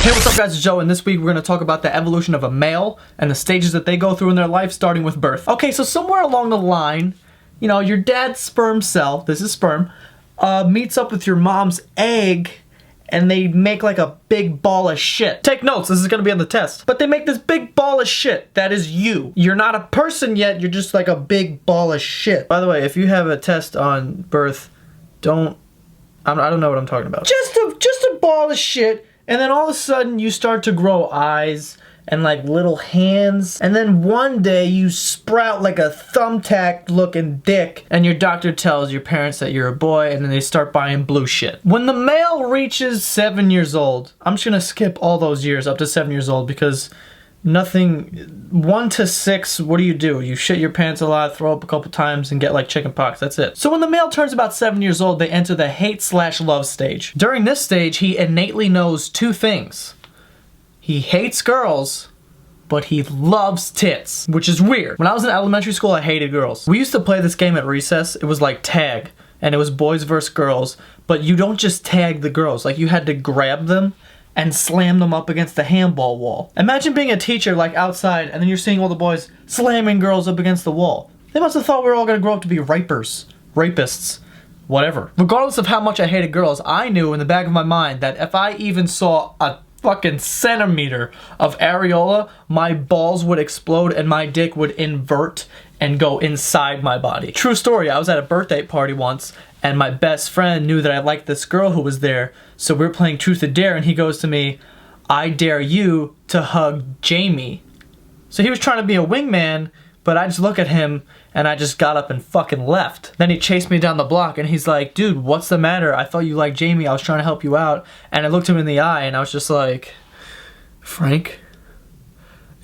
Hey, what's up guys, it's Joe, and this week we're going to talk about the evolution of a male and the stages that they go through in their life, starting with birth. Okay, so somewhere along the line, you know, your dad's sperm cell, this is sperm, meets up with your mom's egg, and they make like a big ball of shit. Take notes, this is going to be on the test. But they make this big ball of shit that is you. You're not a person yet, you're just like a big ball of shit. By the way, if you have a test on birth, I don't know what I'm talking about. Just a ball of shit. And then all of a sudden you start to grow eyes and like little hands. And then one day you sprout like a thumbtack looking dick. And your doctor tells your parents that you're a boy, and then they start buying blue shit. When the male reaches 7 years old, I'm just gonna skip all those years up to 7 years old because nothing, 1 to 6, what do? You shit your pants a lot, throw up a couple times, and get like chicken pox. That's it. So when the male turns about 7 years old, they enter the hate/love stage. During this stage, he innately knows two things. He hates girls, but he loves tits, which is weird. When I was in elementary school, I hated girls. We used to play this game at recess. It was like tag, and it was boys versus girls, but you don't just tag the girls. Like, you had to grab them and slam them up against the handball wall. Imagine being a teacher like outside, and then you're seeing all the boys slamming girls up against the wall. They must have thought we were all gonna grow up to be rapists, whatever. Regardless of how much I hated girls, I knew in the back of my mind that if I even saw a fucking centimeter of areola, my balls would explode and my dick would invert and go inside my body. True story, I was at a birthday party once, and my best friend knew that I liked this girl who was there, so we were playing Truth or Dare, and he goes to me, "I dare you to hug Jamie." So he was trying to be a wingman, but I just look at him, and I just got up and fucking left. Then he chased me down the block, and he's like, "Dude, what's the matter? I thought you liked Jamie, I was trying to help you out." And I looked him in the eye, and I was just like, "Frank,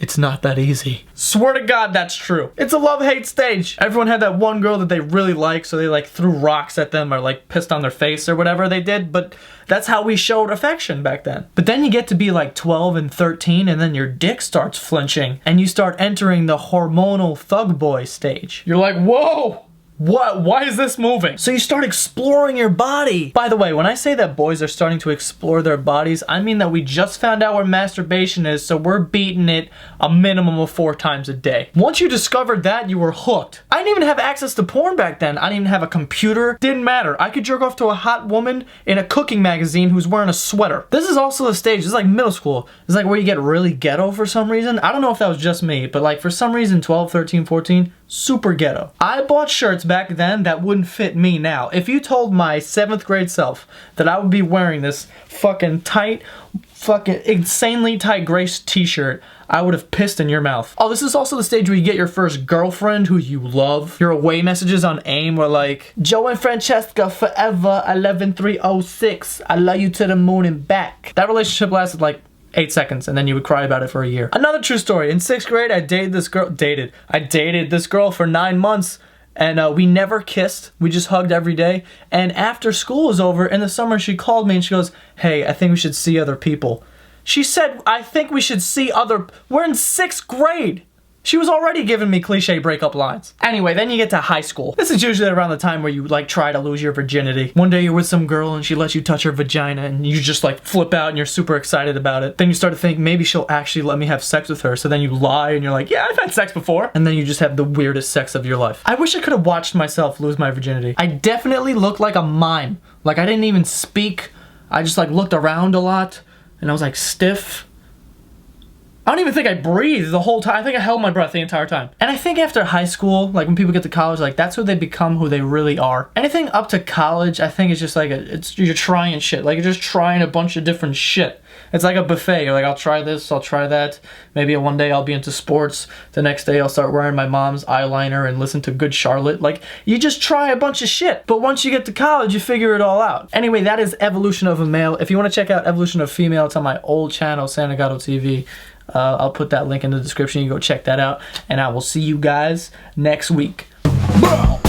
it's not that easy." Swear to God, that's true. It's a love-hate stage. Everyone had that one girl that they really liked, so they like threw rocks at them or like pissed on their face or whatever they did, but that's how we showed affection back then. But then you get to be like 12 and 13, and then your dick starts flinching, and you start entering the hormonal thug boy stage. You're like, whoa! What? Why is this moving? So you start exploring your body. By the way, when I say that boys are starting to explore their bodies, I mean that we just found out where masturbation is, so we're beating it a minimum of 4 times a day. Once you discovered that, you were hooked. I didn't even have access to porn back then. I didn't even have a computer. Didn't matter. I could jerk off to a hot woman in a cooking magazine who's wearing a sweater. This is also the stage. This is like middle school. It's like where you get really ghetto for some reason. I don't know if that was just me, but like for some reason, 12, 13, 14, super ghetto. I bought shirts back then that wouldn't fit me now. If you told my 7th grade self that I would be wearing this fucking insanely tight gray t-shirt, I would have pissed in your mouth. Oh, this is also the stage where you get your first girlfriend who you love. Your away messages on AIM were like, "Joe and Francesca forever, 11306. I love you to the moon and back." That relationship lasted like 8 seconds, and then you would cry about it for a year. Another true story. In 6th grade, I dated this girl for 9 months, and we never kissed. We just hugged every day. And after school was over, in the summer, she called me and she goes, "Hey, I think we should see other people." She said, "I think we should see other..." We're in 6th grade. She was already giving me cliche breakup lines. Anyway, then you get to high school. This is usually around the time where you like try to lose your virginity. One day you're with some girl and she lets you touch her vagina and you just like flip out and you're super excited about it. Then you start to think maybe she'll actually let me have sex with her. So then you lie and you're like, "Yeah, I've had sex before." And then you just have the weirdest sex of your life. I wish I could have watched myself lose my virginity. I definitely looked like a mime. Like I didn't even speak. I just like looked around a lot and I was like stiff. I don't even think I breathed the whole time. I think I held my breath the entire time. And I think after high school, like when people get to college, like that's who they become, who they really are. Anything up to college, I think it's just like, you're trying shit. Like you're just trying a bunch of different shit. It's like a buffet. You're like, I'll try this, I'll try that. Maybe one day I'll be into sports. The next day I'll start wearing my mom's eyeliner and listen to Good Charlotte. Like, you just try a bunch of shit. But once you get to college, you figure it all out. Anyway, that is Evolution of a Male. If you want to check out Evolution of Female, it's on my old channel, Santagato TV. I'll put that link in the description. You go check that out. And I will see you guys next week. Boom!